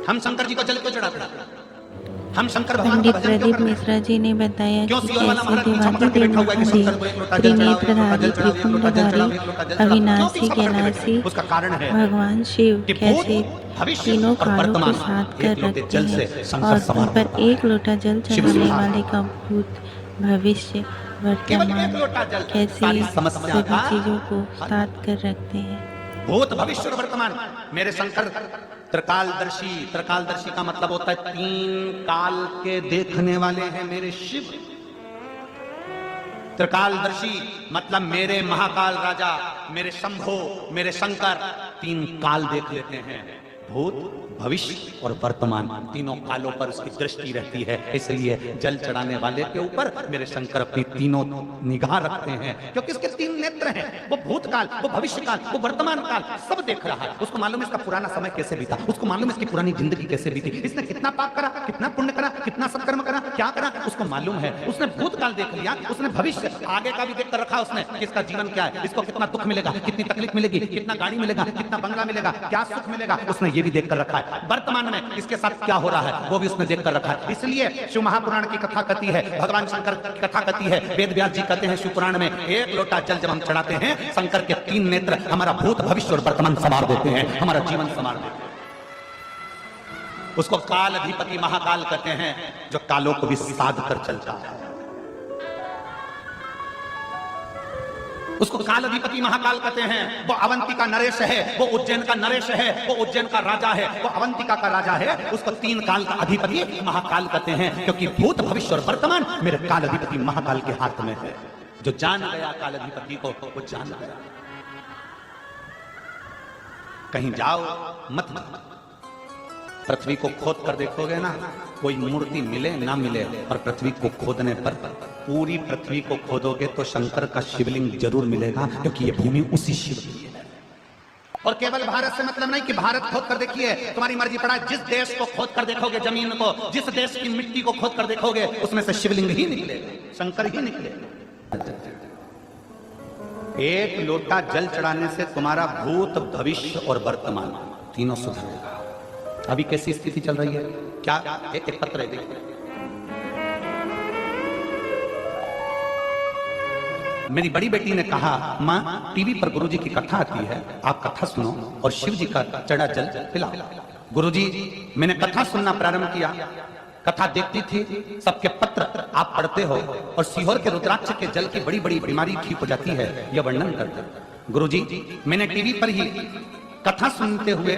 हम शंकर जी को जल क्यों चढ़ाते हैं? हम शंकर भगवान का पंडित भजन क्यों प्रदीप करते हैं? मिश्रा जी ने बताया क्यों कि सीवर वाला कैसे महाराज पीछे पकड़ के देवादिदेव बैठा हुआ है कि शंकर को एक लोटा जल चढ़ाओ, एक लोटा जल चढ़ाओ, एक लोटा जल चढ़ाओ, एक लोटा जल चढ़ाओ, क्यों अविनाशी पीछे पकड़ के बैठे? ज्ञानासी उसका कारण है भगवान शिव कि कैसे भूत भविष्य तीनों और कालों को वर्तमान साथ कर एक लोटे रखते जल से हैं शंकर और सवार उन पर होता एक लोटा जल शिव चढ़ाने सुभान। वाले का भूत भविष्य केवल वर्तमान एक लोटा जल कैसे सारी समस्या सभी का चीजों को साथ कर रखते हैं। भूत भविष्य और वर्तमान मेरे शंकर त्रिकालदर्शी। त्रिकालदर्शी का मतलब होता है तीन काल के देखने वाले हैं मेरे शिव। त्रिकालदर्शी मतलब मेरे महाकाल राजा, मेरे शंभो, मेरे शंकर तीन काल देख लेते हैं। भूत भविष्य और वर्तमान तीनों कालों पर उसकी दृष्टि रहती है। इसलिए जल चढ़ाने वाले के ऊपर मेरे शंकर अपनी तीनों निगाह रखते हैं, क्योंकि इसके तीन नेत्र हैं। वो भूतकाल, वो भविष्यकाल, वो वर्तमान काल सब देख रहा है। उसको मालूम है इसका पुराना समय कैसे बीता, उसको मालूम है इसकी पुरानी जिंदगी कैसे बीती, इसने कितना पाप करा, कितना पुण्य करा, कितना सत्कर्म करा, क्या करा, उसको मालूम है। उसने भूतकाल देख लिया, उसने भविष्य आगे का भी देख कर रखा उसने कि इसका जीवन क्या है, इसको कितना दुख मिलेगा, कितनी तकलीफ मिलेगी, कितना गाड़ी मिलेगा, कितना बंगला मिलेगा, क्या सुख मिलेगा, उसने ये भी देख कर रखा है। वर्तमान में इसके साथ क्या हो रहा है वो भी उसने देख कर रखा है। इसलिए शिव महापुराण की कथा कहती है, भगवान शंकर की कथा कहती है, वेद व्यास जी कहते हैं शिव पुराण में, एक लोटा जल जब हम चढ़ाते हैं शंकर के तीन नेत्र हमारा भूत भविष्य और वर्तमान संवार देते हैं, हमारा जीवन संवार देते हैं। उसको काल अधिपति महाकाल कहते हैं, जो कालों को भी साध कर चलता है। उसको काल अधिपति महाकाल कहते हैं। वो अवंतिका नरेश है, वो उज्जैन का नरेश है, वो उज्जैन का राजा है, वो अवंतिका का राजा है। उसको तीन काल का अधिपति महाकाल कहते हैं, क्योंकि भूत भविष्य और वर्तमान मेरे काल अधिपति महाकाल के हाथ में है। जो जान गया काल अधिपति को वो जान गया। कहीं जाओ मत, पृथ्वी को खोद कर देखोगे ना, कोई मूर्ति मिले ना मिले, और पृथ्वी को खोदने पर पूरी पृथ्वी को खोदोगे तो शंकर का शिवलिंग जरूर मिलेगा, क्योंकि ये भूमि उसी शिव की है। और केवल भारत से मतलब नहीं कि भारत खोद कर देखिए, तुम्हारी मर्जी पड़ा, जिस देश को खोद कर देखोगे, जमीन को, जिस देश की मिट्टी को खोद कर देखोगे, उसमें से शिवलिंग ही निकलेगा, शंकर ही निकलेगा। एक लोटा जल चढ़ाने से तुम्हारा भूत भविष्य और वर्तमान तीनों सुधरेगा। अभी कैसी स्थिति चल रही है, क्या एक पत्र है देखिए। मेरी बड़ी बेटी ने कहा, माँ टीवी पर गुरुजी की कथा आती है, आप कथा सुनो और शिव जी का चढ़ा जल पिलाओ। गुरुजी, मैंने कथा सुनना प्रारंभ किया, कथा देखती थी, सबके पत्र आप पढ़ते हो और सीहोर के रुद्राक्ष के जल की बड़ी बड़ी बीमारी ठीक हो जाती है, यह वर्णन करते। गुरुजी, मैंने टीवी पर ही कथा सुनते हुए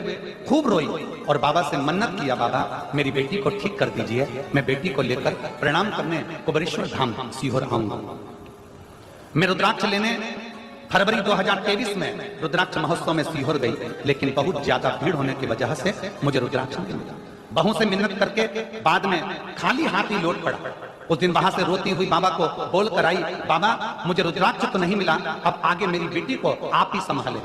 खूब रोई और बाबा से मन्नत किया, बाबा मेरी बेटी को ठीक कर दीजिए, मैं बेटी को लेकर प्रणाम करने कुबेरेश्वर धाम सीहोर आऊंगा। मैं रुद्राक्ष लेने फरवरी 2023 में रुद्राक्ष महोत्सव में सीहोर गई, लेकिन बहुत ज्यादा भीड़ होने की वजह से मुझे रुद्राक्ष नहीं मिला। बहु से मिन्नत करके बाद में खाली हाथ ही लौट पड़ा। उस दिन वहां से रोती हुई बाबा को बोल कर आई, बाबा मुझे रुद्राक्ष तो नहीं मिला, अब आगे मेरी बेटी को आप ही संभालें।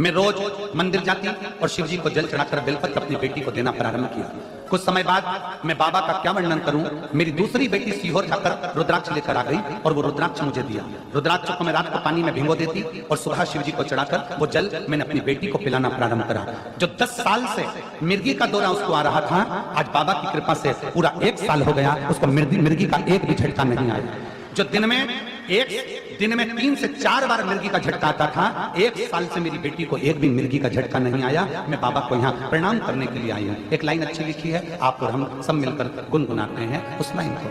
मैं रोज मंदिर जाती और शिव जी को जल चढ़ाकर बेलपत्र अपनी बेटी को देना प्रारंभ किया। कुछ समय बाद मैं बाबा का क्या वर्णन करूं, मेरी दूसरी बेटी सीहोर जाकर रुद्राक्ष लेकर आ गई और वो रुद्राक्ष मुझे दिया। रुद्राक्ष को मैं रात को पानी में भिगो देती और सुबह शिव जी को चढ़ाकर वो जल मैंने अपनी बेटी को पिलाना प्रारंभ करा। जो 10 साल से मिर्गी का दौरा उसको आ रहा था, आज बाबा की कृपा से पूरा 1 साल हो गया, उसको मिर्गी का एक भी झटका नहीं आया। जो दिन में 3 से 4 बार मिर्गी का झटका आता था, 1 साल से मेरी बेटी को एक भी मिर्गी का झटका नहीं आया। मैं बाबा को यहाँ प्रणाम करने के लिए आई हूँ। एक लाइन अच्छी लिखी है, आप और हम सब मिलकर गुनगुनाते हैं उस लाइन को।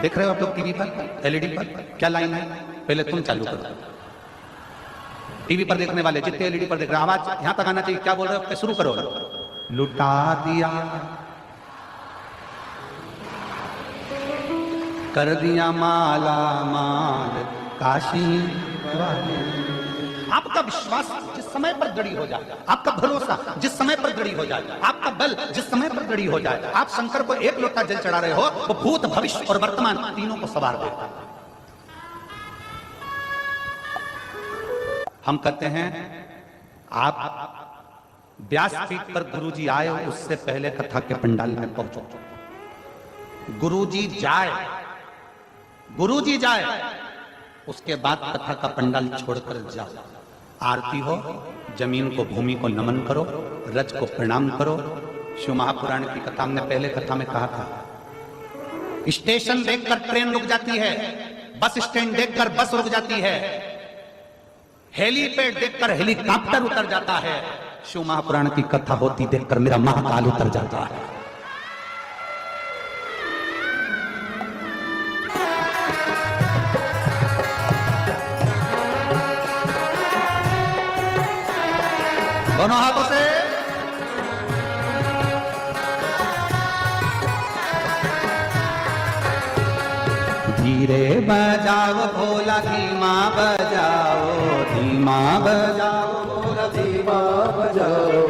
देख रहे हो आप लोग टीवी पर, एलईडी पर, क्या लाइन है? पहले तुम चालू करो। टीवी पर देखने वाले जितने एलईडी पर देख रहे, आवाज यहाँ तक आना चाहिए। क्या बोल रहे हो? शुरू करो। लुटा दिया, कर दिया माला माल काशी। आपका विश्वास जिस समय पर दृढ़ हो जाए, आपका भरोसा जिस समय पर दृढ़ हो जाए, आपका बल जिस समय पर दृढ़ हो जाए, आप शंकर को एक लोटा जल चढ़ा रहे हो, वो भूत भविष्य और वर्तमान तीनों को सवार देता। हम कहते हैं आप व्यासपीठ पर गुरुजी आए, उससे पहले कथा के पंडाल में पहुंचो। गुरुजी जाए उसके बाद कथा का पंडाल छोड़कर जाओ। आरती हो, जमीन को, भूमि को नमन करो, रज को प्रणाम करो। शिव महापुराण की कथा हमने पहले कथा में कहा था, स्टेशन देखकर ट्रेन रुक जाती है, बस स्टैंड देखकर बस रुक जाती है, हेलीपैड देखकर हेलीकॉप्टर उतर जाता है। शिव महापुराण की कथा होती देखकर मेरा महाकाल उतर जाता है। दोनों हाथों से धीरे बजाओ भोला, धीमा बजाओ, धीमा बजाओ भोला, धीमा बजाओ,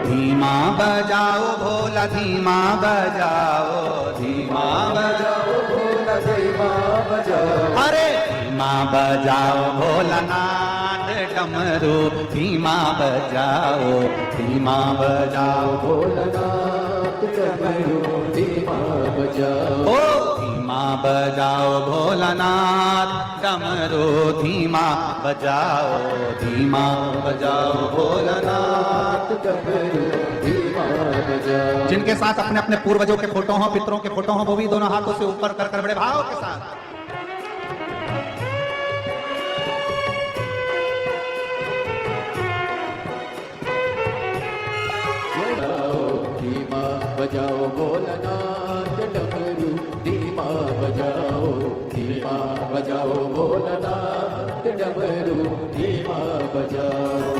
धीमा बजाओ भोला, धीमा बजाओ, धीमा बजाओ भोला, धीमा बजाओ। अरे धीमा बजाओ भोलानाथ डमरू, धीमा बजाओ, धीमा बजाओ भोलानाथ डमरू, धीमा बजाओ। धीमा बजाओ भोलानाथ डमरू, धीमा बजाओ, धीमा बजाओ भोलानाथ डमरू, धीमा बजाओ। जिनके साथ अपने अपने पूर्वजों के फोटो हो, पितरों के फोटो हो, वो भी दोनों हाथों से ऊपर कर बड़े भाव के साथ धीमा बजाओ भोलानाथ डमरू, धीमा बजाओ, धीमा बजाओ भोलानाथ डमरू, धीमा बजाओ।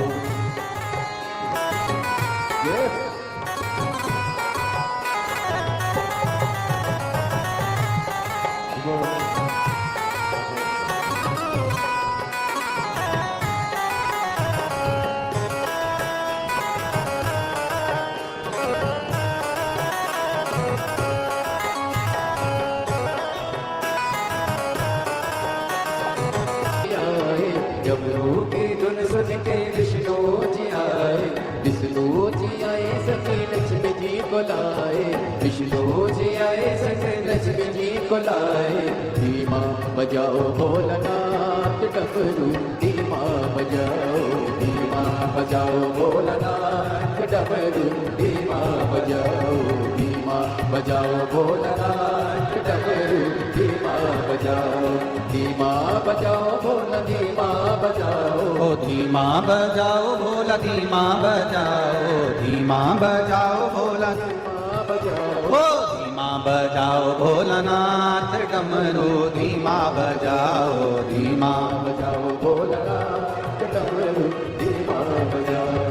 डमरू की धुन सुन के विष्णु जी आए, विष्णु जी आए सखी लक्ष्मी जी को लाए, विष्णु जी आए सखी लक्ष्मी जी को लाए। धीमा बजाओ भोलानाथ डमरू, धीमा बजाओ, धीमा बजाओ भोलानाथ डमरू, धीमा बजाओ, धीमा बजाओ भोलानाथ डमरू, धीमा बजाओ, धीमा बजाओ भोला, धीमा बजाओ, ओ धीमा बजाओ भोला, धीमा बजाओ, धीमा बजाओ भोला, धीमा बजाओ, ओ धीमा बजाओ भोलानाथ डमरू, धीमा बजाओ, धीमा बजाओ भोलानाथ डमरू, धीमा बजाओ।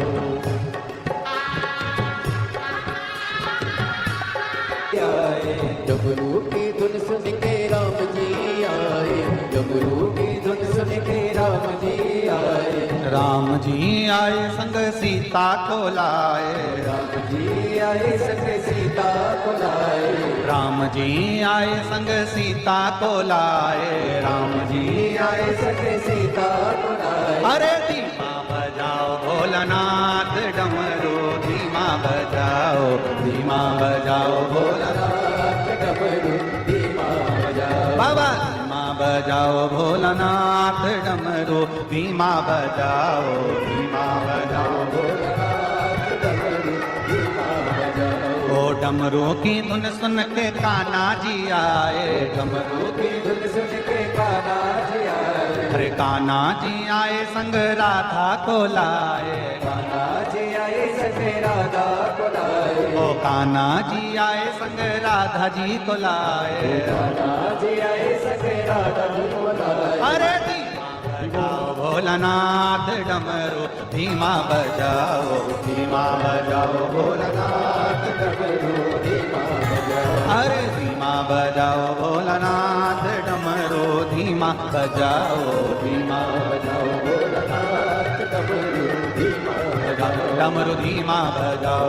डमरू की धुन सुन के राम जी आए, डमरू की धुन सुन के राम जी आए, राम जी आए संग सीता को लाए, राम जी आए संग सीता को लाए, राम जी आए संग सीता को लाए, राम जी आए संग सीता को लाए। अरे धीमा बजाओ भोलानाथ डमरू, धीमा बजाओ, धीमा बजाओ भोलानाथ डमरू, धीमा बजाओ, बाबा धीमा बजाओ भोलानाथ डमरू, धीमा बजाओ, धीमा बजाओ भोलानाथ डमरू, धीमा बजाओ। ओ डमरू की धुन सुन के कान्हा जी आए, डमरू की धुन सुन के कान्हा जी आए, अरे कान्हा जी आए संग राधा को लाए, कान्हा जी आए संग राधा को लाए, ओ कान्हा जी आए संग राधा जी को लाए, कान्हा जी आए संग राधा जी को लाए। अरे धीमा बजाओ भोलानाथ डमरू, धीमा बजाओ, धीमा बजाओ भोलानाथ डमरू, धीमा बजाओ, अरे धीमा बजाओ भोलानाथ डमरू, धीमा बजाओ, धीमा बजाओ भोलानाथ डमरू, धीमा बजाओ, डमरू धीमा बजाओ,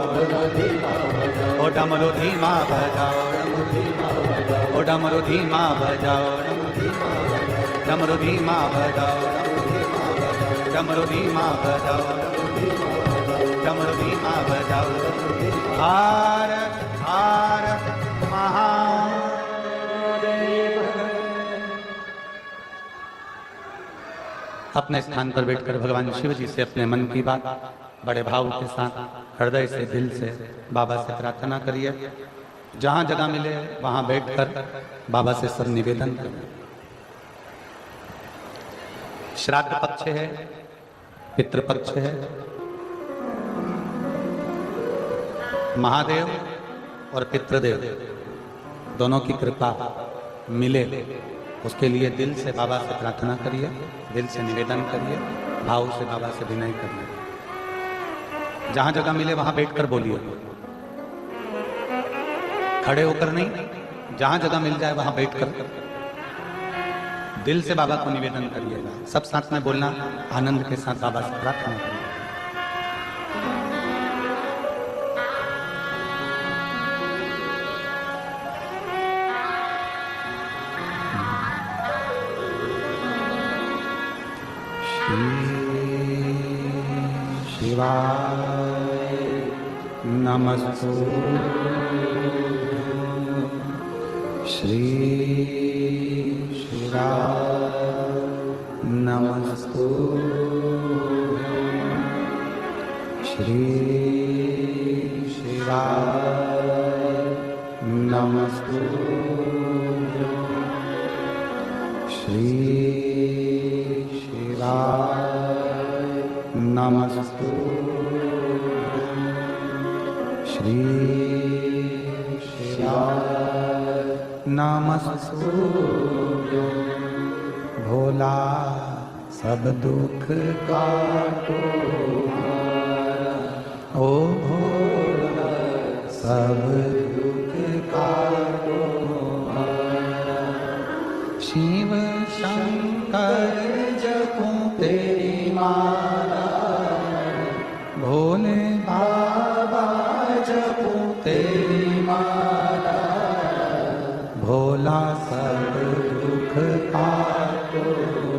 धीमा बजाओ, ओ डमरू धीमा बजाओ, धीमा बजाओ, ओ डमरू धीमा बजाओ, डमरू धीमा बजाओ, डमरू धीमा बजाओ, डमरू धीमा बजाओ। हार हार महादेव। अपने स्थान पर बैठकर भगवान शिव जी से अपने मन की बात बड़े भाव के साथ हृदय से, दिल से बाबा से प्रार्थना करिए। जहां जगह मिले वहां बैठकर बाबा से सब निवेदन करिए। श्राद्ध पक्ष है, पितृपक्ष है, महादेव और पितृदेव दोनों की कृपा मिले, उसके लिए दिल से बाबा से प्रार्थना करिए, दिल से निवेदन करिए, भाव से बाबा से विनय करिए। जहां जगह मिले वहां बैठकर बोलिए, खड़े होकर नहीं, जहां जगह मिल जाए वहां बैठकर दिल से बाबा को निवेदन करिएगा। सब साथ में बोलना, आनंद के साथ बाबा से प्रार्थना करिए। शिवाय नमस्तुभ्यं, श्री शिवाय नमस्तुभ्यं, श्री शिवाय नमस्तुभ्यं, श्री शिवाय नमस्तुभ्यं, श्री शिवाय नमस्तुभ्यं। भोला सब दुख काटो हमारा, ओ भोला सब दुख काटो हमारा। शिव शंकर जपूं तेरी माला, भोले बाबा जपूं तेरी माला। भोला सब दुख काटो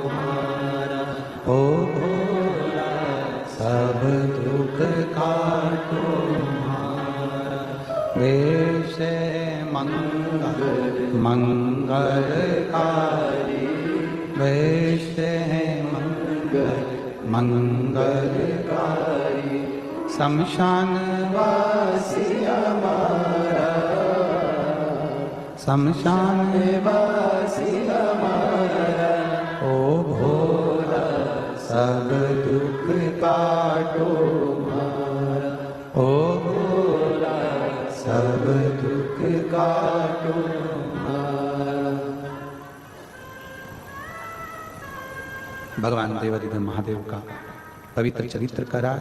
हमारा, ओ भोला सब दुख काटो हमारा। वेश मंगल मंगलकारी, वेश मंगल मंगलकारी। शमशान वासी हमारा, शमशान वासी हमारा। ओ भोला सब दुख काटो हमारा, ओ भोला सब दुख काटो हमारा। भगवान देवाधिदेव महादेव का पवित्र चरित्र करा,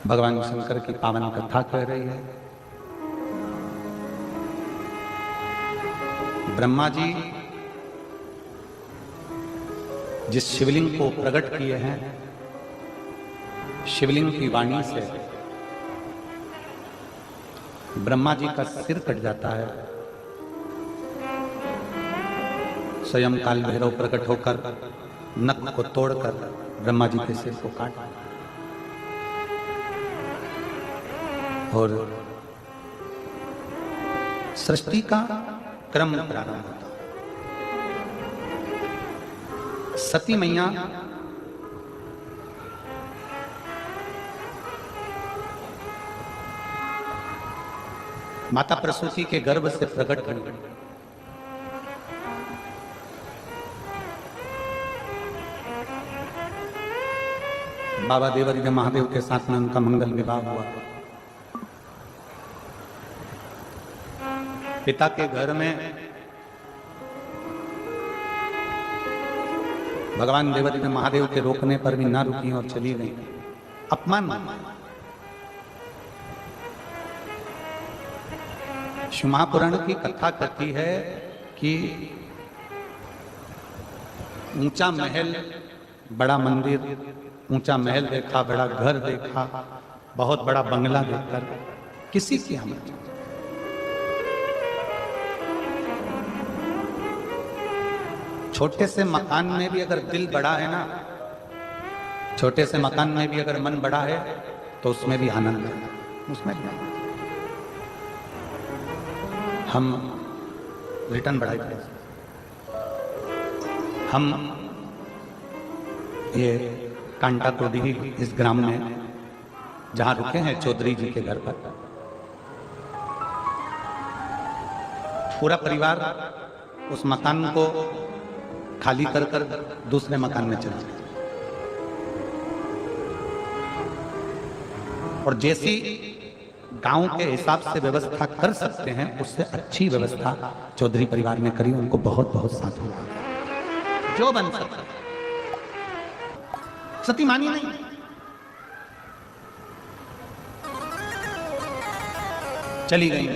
भगवान शंकर की पावन कथा कह रही है। ब्रह्मा जी जिस शिवलिंग को प्रकट किए हैं, शिवलिंग की वाणी से ब्रह्मा जी का सिर कट जाता है। स्वयं काल भैरव प्रकट होकर नख को तोड़कर ब्रह्मा जी के सिर को काट, और सृष्टि का क्रम प्रारंभ होता। सती मैया माता प्रसूति के गर्भ से प्रकट हुई। बाबा देवाधिदेव महादेव के साथ में उनका मंगल विवाह हुआ। पिता के घर में भगवान देवाधिदेव महादेव के रोकने पर भी ना रुकी और चली गई। अपमान माना। शिवमहापुराण की कथा कहती है कि ऊंचा महल, बड़ा मंदिर, ऊंचा महल देखा, बड़ा घर देखा, बहुत बड़ा बंगला देखकर किसी की हिम्मत। छोटे से मकान में भी अगर दिल बड़ा है ना, छोटे से मकान में भी अगर मन बड़ा है तो उसमें भी आनंद है, उसमें भी आनंद। हम रिटर्न बढ़ाई, हम ये कांटा टोडी इस ग्राम में जहां रुके हैं चौधरी जी के घर पर, पूरा परिवार उस मकान को खाली कर कर दूसरे मकान में चला गया। और जैसी गांव के हिसाब से व्यवस्था कर सकते हैं उससे अच्छी व्यवस्था चौधरी परिवार ने करी। उनको बहुत बहुत साधुवाद जो बन सकता। सती मानी नहीं, चली गई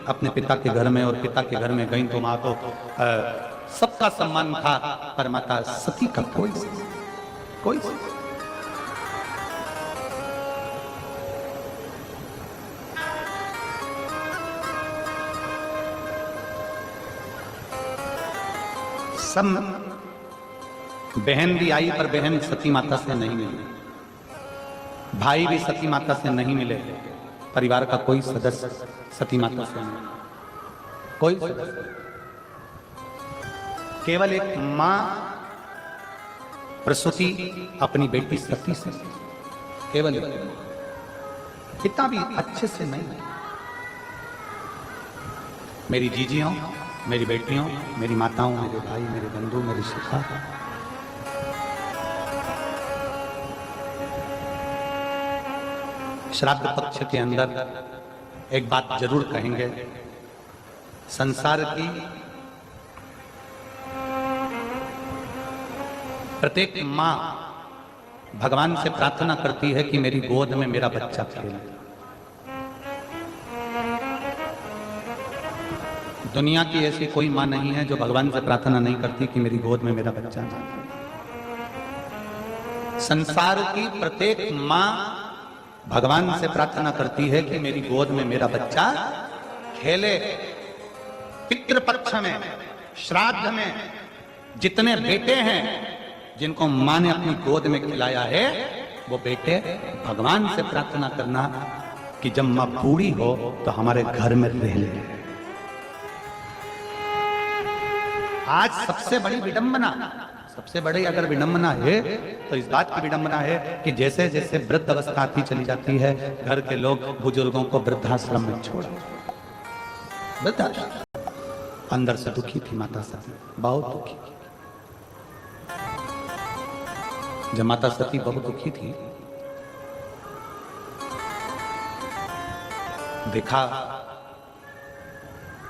अपने पिता के घर में, और पिता के घर में गई तो मां को सबका सम्मान था, पर माता सती का कोई सब बहन भी आई, पर बहन सती माता से नहीं मिली, भाई भी सती माता से नहीं मिले, परिवार का कोई सदस्य सती माता से नहीं, कोई सदस्य, केवल एक मां प्रसूति अपनी बेटी सती से, केवल पिता भी अच्छे से नहीं। मेरी जीजियों, मेरी बेटियों, मेरी माताओं, मेरे भाई, मेरे बंधु, मेरी शिखा, श्राद्ध पक्ष के अंदर एक बात जरूर कहेंगे। संसार की प्रत्येक मां भगवान से प्रार्थना करती है कि मेरी गोद में मेरा बच्चा खेले। दुनिया की ऐसी कोई मां नहीं है जो भगवान से प्रार्थना नहीं करती कि मेरी गोद में मेरा बच्चा खेले। संसार की प्रत्येक मां भगवान से प्रार्थना करती है कि मेरी गोद में मेरा बच्चा खेले। पितृपक्ष में, श्राद्ध में जितने बेटे हैं जिनको मां ने अपनी गोद में खिलाया है, वो बेटे भगवान से प्रार्थना करना कि जब मां बूढ़ी हो तो हमारे घर में रह ले। आज सबसे बड़ी विडंबना, सबसे बड़ी अगर विडंबना है तो इस बात की विडंबना है कि जैसे जैसे वृद्ध अवस्था आती चली जाती है, घर के लोग बुजुर्गों को वृद्धाश्रम में छोड़, अंदर से दुखी थी माता सती, बहुत दुखी। जब माता सती बहुत दुखी थी, देखा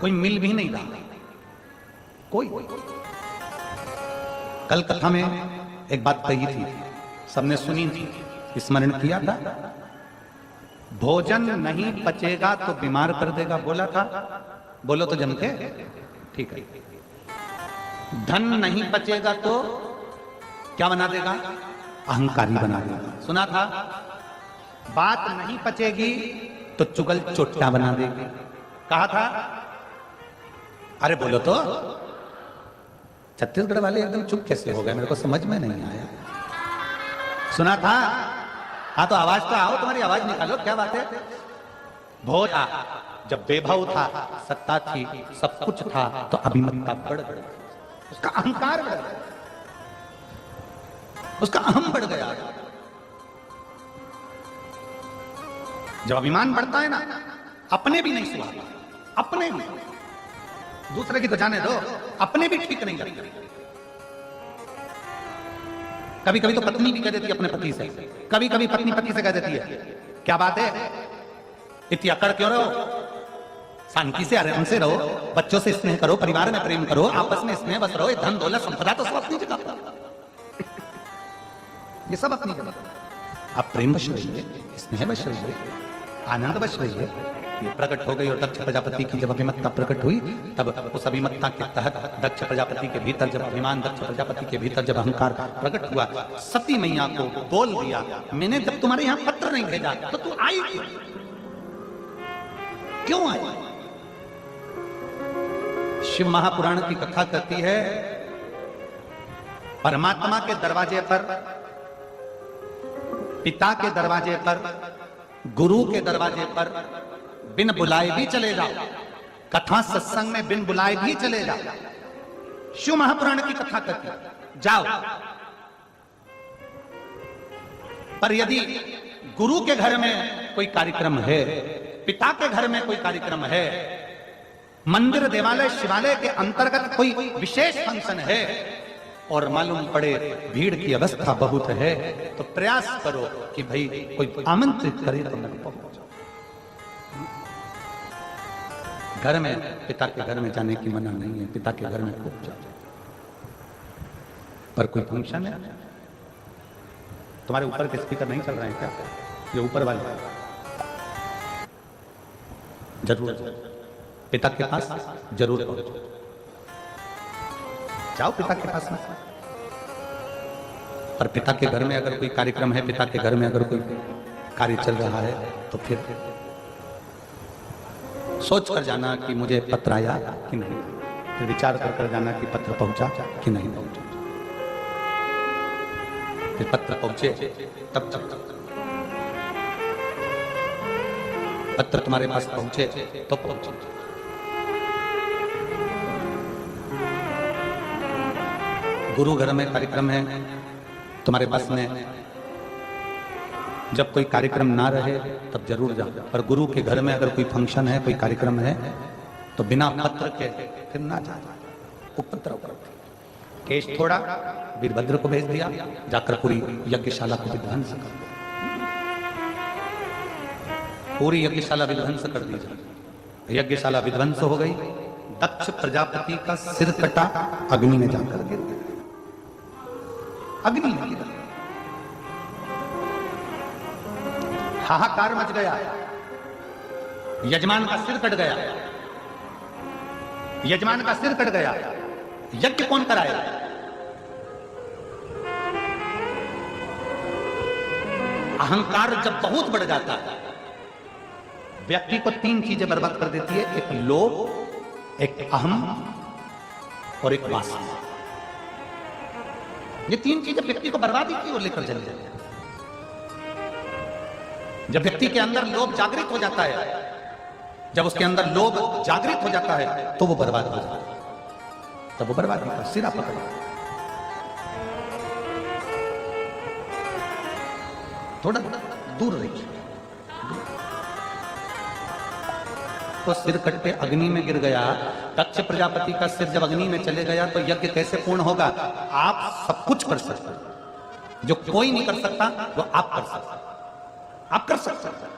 कोई मिल भी नहीं रहा, कोई। कल कथा में एक बात कही थी, सबने सुनी थी, स्मरण किया था। भोजन नहीं पचेगा तो बीमार कर देगा, बोला था, बोलो तो जम के, ठीक है। धन नहीं पचेगा तो क्या बना देगा, अहंकारी बना देगा, सुना था। बात नहीं पचेगी तो चुगल चोट्टा बना देगी, कहा था। अरे बोलो तो, छत्तीसगढ़ वाले एकदम चुप कैसे हो गए, मेरे को समझ में नहीं आया। सुना था, हाँ तो आवाज तो आओ, तुम्हारी आवाज निकालो, क्या बात है। भोज जब वैभव था, सत्ता थी, सब कुछ था, तो अभिमतता बढ़ गई, उसका अहंकार बढ़ गया, उसका अहम बढ़ गया। जब अभिमान बढ़ता है ना, अपने भी नहीं सुहाता, अपने भी, दूसरे की तो जाने दो, अपने भी ठीक नहीं करते। कभी कभी तो पत्नी भी कह देती है अपने पति से, कभी कभी पत्नी पति से कह देती है, क्या बात है, इतनी अकड़ क्यों रहो, शांति से आराम से रहो, बच्चों से स्नेह करो, परिवार में प्रेम करो, आपस में स्नेह बस रहो, धन दौलत संपदा तो सब अपनी जगह, ये सब अपनी जगह। आप प्रेम बश रहिए, स्नेह बश रहिए, आनंद बश रहिए। ये प्रकट हो गई, और दक्ष प्रजापति की जब अभिमत्ता प्रकट हुई, तब उस अभिमत्ता के तहत दक्ष प्रजापति के भीतर जब अभिमान, दक्ष प्रजापति के भीतर जब अहंकार प्रकट हुआ, सती मैया को बोल दिया, मैंने जब तुम्हारे यहां पत्र नहीं भेजा तो तू आई क्यों आई। शिव महापुराण की कथा कहती है, परमात्मा के दरवाजे पर, पिता के दरवाजे पर, गुरु के दरवाजे पर बिन बुलाए भी चले जाओ, कथा सत्संग में बिन बुलाए भी चले जाओ। शिव महापुराण की कथा कहती है। जाओ। पर यदि गुरु के घर में कोई कार्यक्रम है, पिता के घर में कोई कार्यक्रम है, मंदिर देवालय शिवालय के अंतर्गत कोई विशेष फंक्शन है और मालूम पड़े भीड़ की अवस्था बहुत है, तो प्रयास करो कि भाई कोई आमंत्रित करे तो मैं पहुंच। घर में, पिता के घर में जाने की मना नहीं है, पिता के घर में खूब जाओ। पर कोई फंक्शन है, तुम्हारे ऊपर के स्पीकर नहीं चल रहे हैं क्या? ये ऊपर वाले जरूर पिता के पास जरूर पहुंचो, जाओ पिता के पास में। पर पिता के घर में अगर कोई कार्यक्रम है, पिता के घर में अगर कोई कार्य चल रहा है, तो फिर सोच कर जाना कि मुझे पत्र आया कि नहीं, फिर विचार कर जाना कि पत्र पहुंचा कि नहीं पहुंचा। फिर पत्र पहुंचे तब पत्र तुम्हारे पास पहुंचे तो पहुंचे। गुरु घर में कार्यक्रम है तुम्हारे पास में, जब कोई कार्यक्रम ना रहे तब जरूर जाओ। पर गुरु के घर में अगर कोई फंक्शन है, कोई कार्यक्रम है, तो बिना पत्र के फिर ना जाओ। उपत्र केश थोड़ा वीरभद्र को भेज दिया, जाकर पूरी यज्ञशाला को विध्वंस कर दिया, पूरी यज्ञशाला विध्वंस कर दी जाए। यज्ञशाला विध्वंस हो गई, दक्ष प्रजापति का सिर कटा, अग्नि में जाकर गिर गया, अग्नि में गिरा। हाहाकार मच गया, यजमान का सिर कट गया, यजमान का सिर कट गया। यज्ञ कौन कराया? अहंकार जब बहुत बढ़ जाता है, व्यक्ति को तीन चीजें बर्बाद कर देती है, एक लोभ, एक अहम और एक वासना। ये तीन चीजें व्यक्ति को बर्बादी की ओर लेकर चली जाती है। जब व्यक्ति के अंदर लोभ जागृत हो जाता है, जब उसके अंदर लोभ जागृत हो जाता है, तो वो बर्बाद हो जाता है, तब वो बर्बादी का सिरा पकड़ा। थोड़ा दूर रहिए। तो सिर कट के अग्नि में गिर गया। दक्ष प्रजापति का सिर जब अग्नि में चले गया तो यज्ञ कैसे पूर्ण होगा? आप सब कुछ कर सकते हैं, जो कोई नहीं कर सकता वो आप कर सकते, आप कर सकते हैं।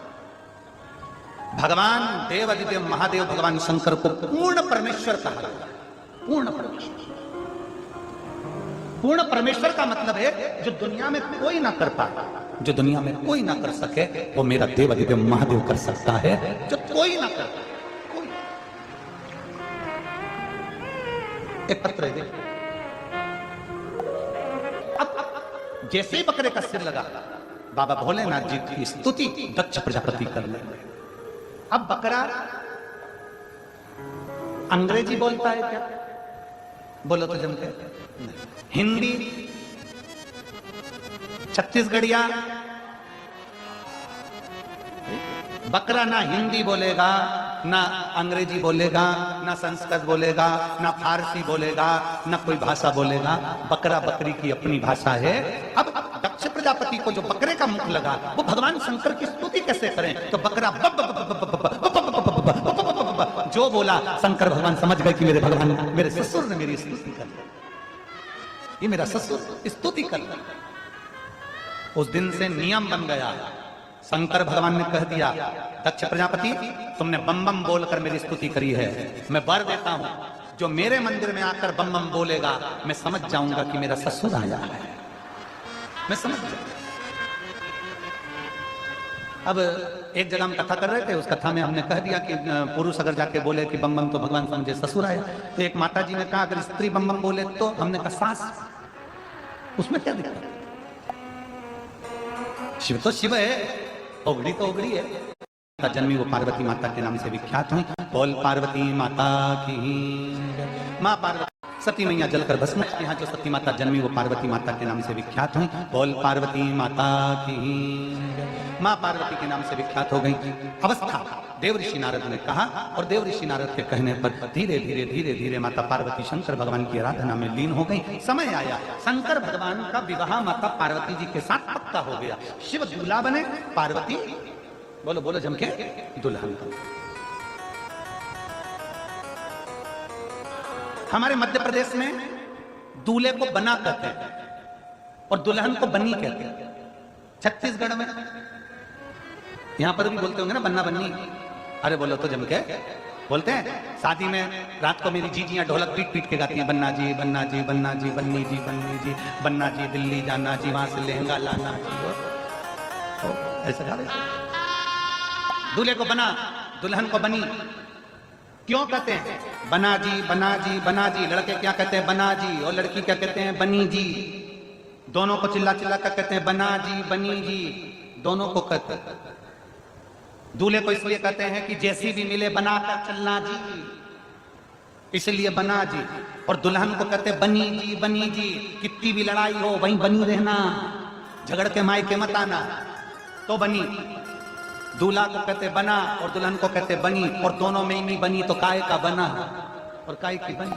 भगवान देवादिदेव महादेव भगवान शंकर को पूर्ण परमेश्वर कहा। पूर्ण परमेश्वर, पूर्ण परमेश्वर का मतलब है जो दुनिया में कोई ना कर पाए, जो दुनिया में कोई ना कर सके, वो मेरा देवादिदेव महादेव कर सकता है, जो कोई ना कर। कोई एक पत्र है, अब जैसे ही बकरे का सिर लगा, बाबा भोलेनाथ जी की स्तुति दक्ष प्रजापति करने लगे। अब बकरा अंग्रेजी बोलता है क्या? बोलो तो जमते। हिंदी, छत्तीसगढ़िया। बकरा ना हिंदी बोलेगा, ना अंग्रेजी बोलेगा, ना संस्कृत बोलेगा, ना फारसी बोलेगा, ना कोई भाषा बोलेगा। बकरा बकरी की अपनी भाषा है। अब दक्ष प्रजापति को जो बकरे का मुख लगा, वो भगवान शंकर की स्तुति कैसे करें? तो बकरा जो बोला, शंकर भगवान समझ गए कि मेरे भगवान, मेरे ससुर ने मेरी स्तुति कर ली, ये मेरा ससुर स्तुति कर ली। उस दिन से नियम बन गया। शंकर भगवान ने कह दिया, दक्ष प्रजापति तुमने बम बम बोलकर मेरी स्तुति करी है, मैं वर देता हूं, जो मेरे मंदिर में आकर बम बम बोलेगा, मैं समझ जाऊंगा कि मेरा ससुर आया है, मैं समझ जाऊंगा। अब एक जगह हम कथा कर रहे थे, उस कथा में हमने कह दिया कि पुरुष अगर जाके बोले कि बम बम, तो भगवान समझे ससुर आया। तो एक माता जी ने कहा अगर स्त्री बम बम बोले तो हमने कहा सास, उसमें क्या दिक्कत? शिव तो शिव है, ओगड़ी तो ओगड़ी है। जन्मी वो पार्वती माता के नाम से विख्यात हुई। बोल पार्वती माता की। माँ पार्वती सती मैया जलकर भस्म। यहाँ जो सती माता जन्मी वो पार्वती माता के नाम से विख्यात हुई। बोल पार्वती माता की। माँ पार्वती के नाम से विख्यात हो गई। अवस्था देव ऋषि नारद ने कहा और देव ऋषि नारद के कहने पर धीरे धीरे धीरे धीरे माता पार्वती शंकर भगवान की आराधना में लीन हो गई। समय आया शंकर भगवान का विवाह माता पार्वती जी के साथ पक्का हो गया। शिव दूल्हा बने, पार्वती बोलो बोलो जम के दुल्हन। हमारे मध्य प्रदेश में दूल्हे को बना कहते हैं और दुल्हन को बनी कहते हैं। छत्तीसगढ़ में यहां पर भी बोलते होंगे ना बन्ना बन्नी। अरे बोलो तो जम के बोलते हैं। शादी में रात को मेरी जीजियां ढोलक पीट पीट के गाती हैं, बन्ना जी बन्ना जी बन्ना जी बन्नी जी बन्नी जी बन्ना जी दिल्ली जाना जी वहां से लहंगा लाना जी। ऐसा गा रहे। दूल्हे को बना, दुल्हन को बनी। क्यों कहते हैं बना जी बना जी बना जी? लड़के क्या कहते हैं बना जी और लड़की क्या कहते हैं बनी जी। दोनों को चिल्ला चिल्ला कर कहते हैं बना जी बनी जी, दोनों को कहते हैं। दूल्हे को इसलिए कहते हैं कि जैसी भी मिले बना कर चलना जी, इसलिए बना जी। और दुल्हन को कहते हैं बनी जी बनी जी। कितनी भी लड़ाई हो वहीं बनी रहना, झगड़ के मायके मत आना, तो बनी। दूल्हा को कहते बना और दुल्हन को कहते बनी। और दोनों में ही नहीं बनी तो काय का बना और काय की बनी।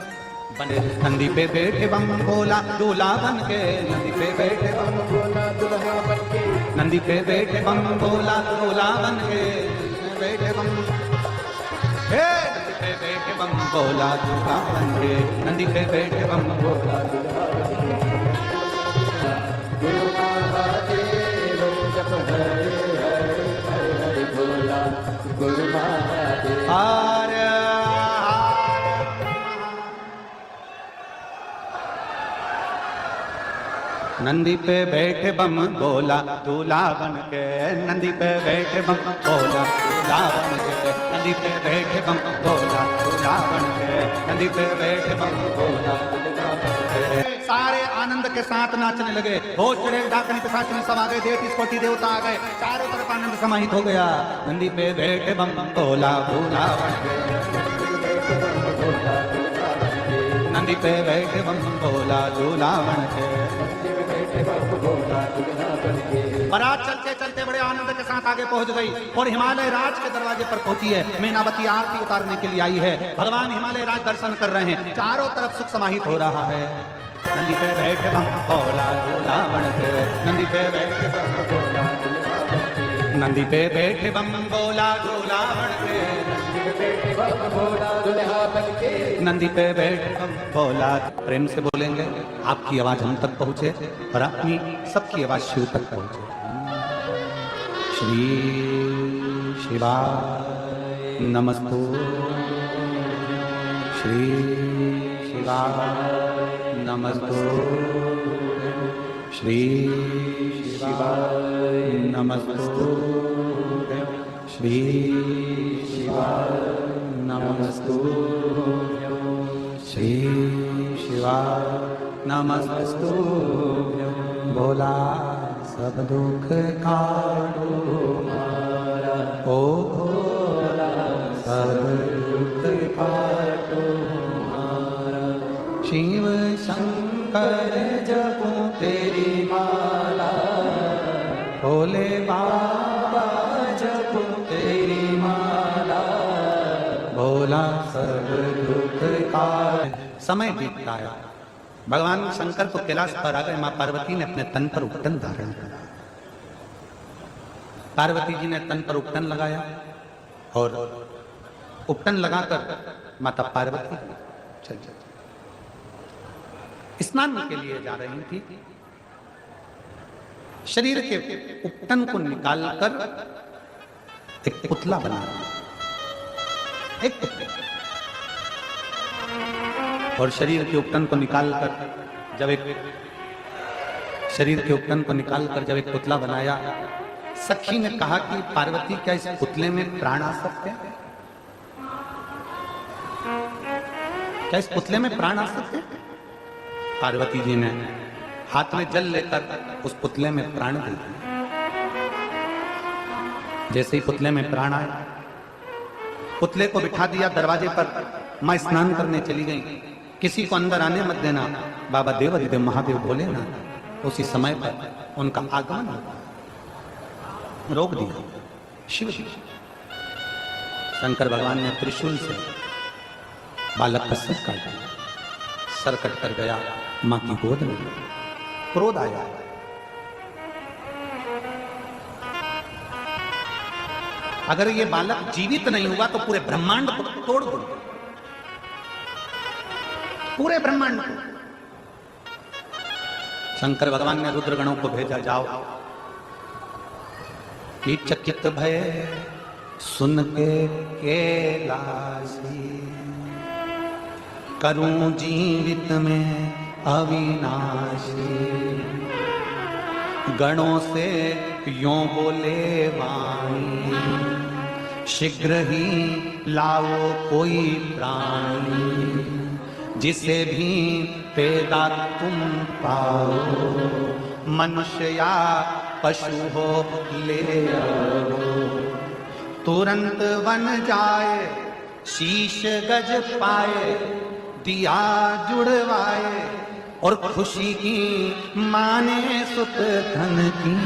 बने नंदी पे बैठे बम बोला दूल्हा बन के, नंदी पे बैठे बम बोला दूल्हा बन के, नंदी पे बैठे बम बोला दूल्हा बन के, बैठे बम हे नंदी पे बैठे बम बोला दूल्हा बन के, नंदी पे बैठे बम बोला दूल्हा बन के। गुरु महादेव जप हरे हरे हरे बोला गुरु महादेव हरे। नंदी पे बैठे बम बोला दूल्हा बन के, नंदी पे बैठे बम बोला दूल्हा बन के, नंदी पे बैठे बम बोला दूल्हा बन के, नंदी पे बैठे बम बोला दूल्हा बन के। सारे आनंद के साथ नाचने लगे। होश चढ़े डाकनी के साथ सब आ गए, देव कोटि देवता आ गए, चारों तरफ आनंद समाहित हो गया। नंदी पे बैठे बम बोला दूल्हा बन के, नंदी पे बैठे बम बोला दूल्हा बन के। बारात चलते चलते बड़े आनंद के साथ आगे पहुंच गई और हिमालय राज के दरवाजे पर पहुंची है। मीनावती आरती उतारने के लिए आई है। भगवान हिमालय राज दर्शन कर रहे हैं। चारों तरफ सुख समाहित हो रहा है। नंदी पे बैठे बम बोला दूल्हा बन के, नंदी पे बैठे बम बोला दूल्हा बन के, नंदी पे बैठे बम बोला दूल्हा बन के, नंदी पे बैठे बम बोला। प्रेम से बोलेंगे, आपकी आवाज हम तक पहुंचे और अपनी सबकी आवाज शिव तक पहुंचे। श्री शिवाय नमस्तु, श्री शिवाय नमस्तु, श्री शिवाय नमस्तु, श्री शिवाय नमस्तु, श्री शिवाय नमस्तु। भोला सब दुख काटो हमारा, ओ भोला सब दुख काटो हमारा। शिव शंकर जपो तेरी माला, भोले बाबा जपो तेरी माला, भोला सब दुख काट। समय बीतता है। भगवान शंकर तो कैलाश पर आ गए। मां पार्वती ने अपने तन पर उपटन धारण किया। पार्वती जी ने तन पर उपटन लगाया और उपटन लगाकर माता पार्वती चल स्नान के लिए जा रही थी। शरीर के उपटन को निकालकर एक पुतला बना, एक पुतला, और शरीर के उपटन को निकालकर जब एक शरीर के उपटन को निकालकर जब एक पुतला बनाया, सखी ने कहा कि पार्वती क्या इस पुतले में प्राण आ सकते हैं? क्या इस पुतले में प्राण आ सकते हैं? पार्वती जी ने हाथ में जल लेकर उस पुतले में प्राण दे दिया। जैसे ही पुतले में प्राण आए, पुतले को बिठा दिया दरवाजे पर। मां स्नान करने चली गई। किसी को अंदर आने मत देना। बाबा देवाधिदेव महादेव बोले ना, उसी समय पर उनका आगमन रोक दिया। शिव जी शंकर भगवान ने त्रिशूल से बालक का सर काट दिया। सर कट कर गया मां की गोद में। क्रोध आया। अगर ये बालक जीवित नहीं हुआ तो पूरे ब्रह्मांड को तोड़ दो, पूरे ब्रह्मांड को। शंकर भगवान ने रुद्रगणों को भेजा, जाओ कि चकित भय सुन के कैलाशी, करूं जीवित में अविनाशी। गणों से यों बोले वाणी, शीघ्र ही लाओ कोई प्राणी, जिसे भी पैदा तुम पाओ, मनुष्य या पशु हो ले आओ। तुरंत बन जाए शीश गज पाए, दिया जुड़वाए और खुशी की माने सुत धन की,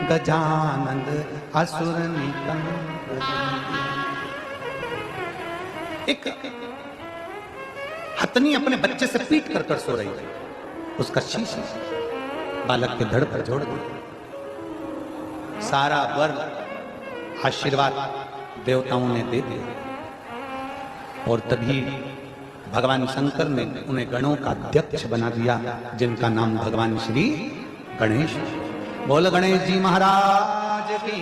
गजानंद असुर निकंद। एक हथनी अपने बच्चे से पीट कर सो रही थी, उसका शीश बालक के धड़ पर जोड़ दिया। सारा वर आशीर्वाद देवताओं ने दे दिया और तभी भगवान शंकर ने उन्हें गणों का अध्यक्ष बना दिया, जिनका नाम भगवान श्री गणेश। बोल गणेश जी महाराज की।